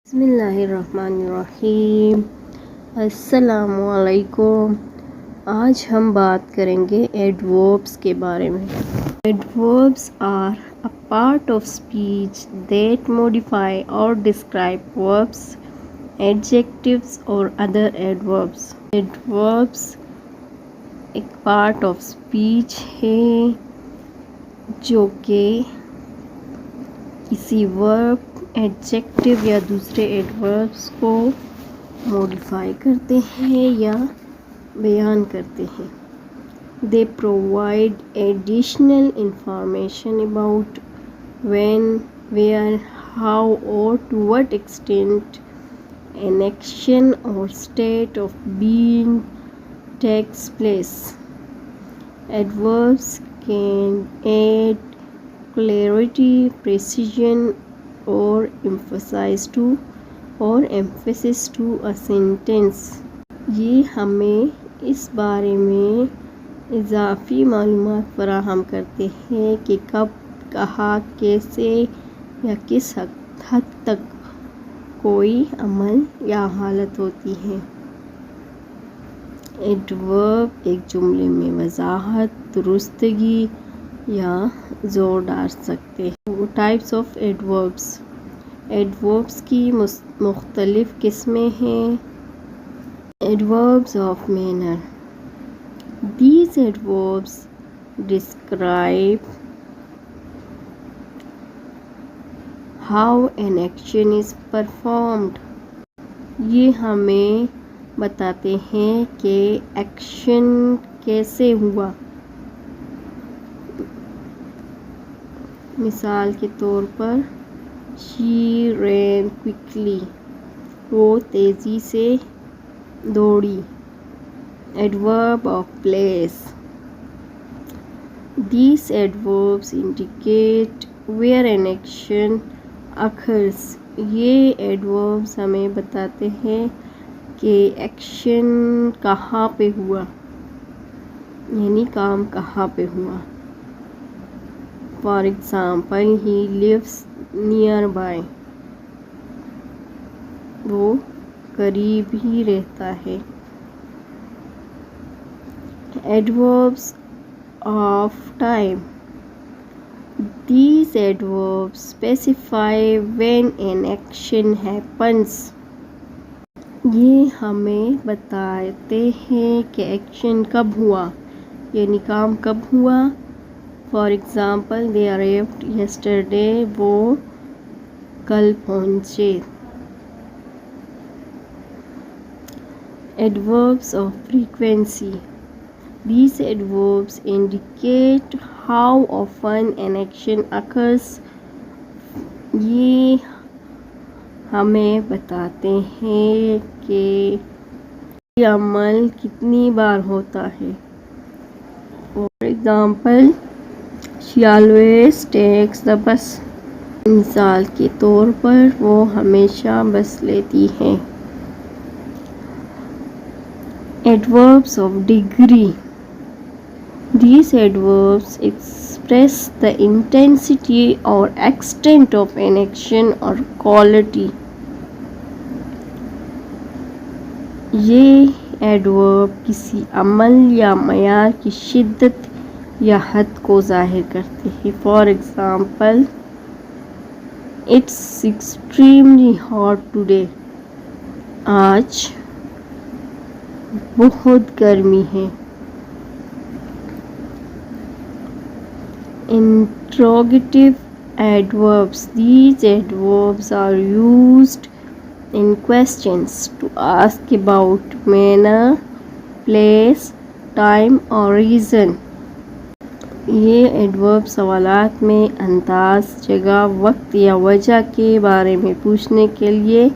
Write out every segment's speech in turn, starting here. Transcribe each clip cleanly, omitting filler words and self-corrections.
بسم اللہ الرحمن الرحیم۔ السلام علیکم۔ آج ہم بات کریں گے ایڈوربس کے بارے میں۔ ایڈوربس are a part of speech that modify or describe verbs, adjectives or other adverbs۔ ایڈوربس ایک پارٹ آف اسپیچ ہے جو کہ کسی ورب، ایڈجیکٹو یا دوسرے ایڈوربس کو موڈیفائی کرتے ہیں یا بیان کرتے ہیں۔ They provide additional information about when, where, how or to what extent an action or state of being takes place. Adverbs can add clarity, precision or emphasis to a sentence. یہ ہمیں اس بارے میں اضافی معلومات فراہم کرتے ہیں کہ کب، کہاں، کیسے یا کس حد تک کوئی عمل یا حالت ہوتی ہے۔ ایڈورب ایک جملے میں وضاحت، درستگی یا زور ڈال سکتے ہیں۔ Types of ایڈوربس۔ ایڈوربس کی مختلف قسمیں ہیں۔ Adverbs of manner. These adverbs describe how an action is performed. یہ ہمیں بتاتے ہیں کہ ایکشن کیسے ہوا۔ مثال کے طور پر she ran quickly، وہ تیزی سے دوڑی۔ Adverb of place۔ These adverbs indicate where an action occurs۔ یہ ایڈوربس ہمیں بتاتے ہیں کہ ایکشن کہاں پہ ہوا، یعنی کام کہاں پہ ہوا۔ For example, he lives nearby، وہ قریب ہی رہتا ہے۔ Adverbs of time۔ These adverbs specify when an action happens۔ یہ ہمیں بتاتے ہیں کہ ایکشن کب ہوا، یعنی کام کب ہوا۔ For example, they arrived yesterday، وہ کل پہنچے۔ Adverbs of frequency۔ These adverbs indicate how often an action occurs۔ یہ ہمیں بتاتے ہیں کہ یہ عمل کتنی بار ہوتا ہے۔ For example, she always takes the bus۔ مثال کے طور پر وہ ہمیشہ بس لیتی ہیں۔ Adverbs of degree۔ These adverbs express the intensity or extent of an action or quality۔ یہ ایڈورب کسی عمل یا معیار کی شدت یا حد کو ظاہر کرتے ہیں۔ For example, it's extremely hot today۔ آج بہت گرمی ہے۔ Interrogative adverbs۔ These adverbs are used in questions to ask about manner, place, time or reason۔ یہ ایڈورب سوالات میں انداز، جگہ، وقت یا وجہ کے بارے میں پوچھنے کے لیے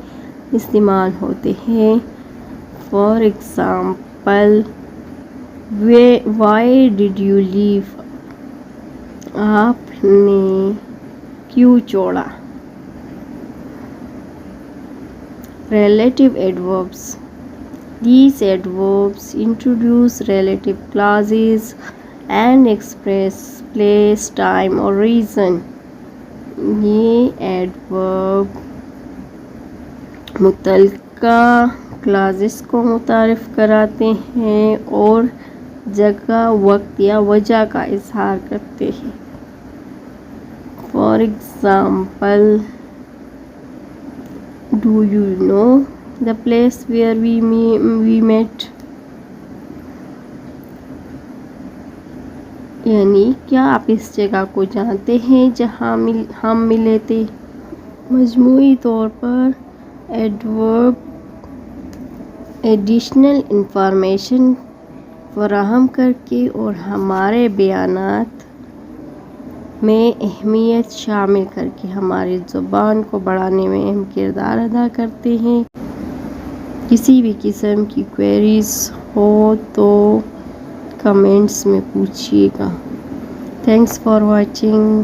استعمال ہوتے ہیں۔ For example, why did you leave؟ آپ نے کیوں چھوڑا؟ Relative adverbs۔ These adverbs introduce relative clauses and express place, time or reason۔ یہ ایڈورب متعلقہ کلاسز کو متعارف کراتے ہیں اور جگہ، وقت یا وجہ کا اظہار کرتے ہیں. For example, do you know the place where we met? یعنی کیا آپ اس جگہ کو جانتے ہیں جہاں ہم ملے تھے؟ مجموعی طور پر ایڈورب ایڈیشنل انفارمیشن فراہم کر کے اور ہمارے بیانات میں اہمیت شامل کر کے ہماری زبان کو بڑھانے میں اہم کردار ادا کرتے ہیں. کسی بھی قسم کی کوئریز ہو تو کمنٹس میں پوچھیے گا. Thanks for watching.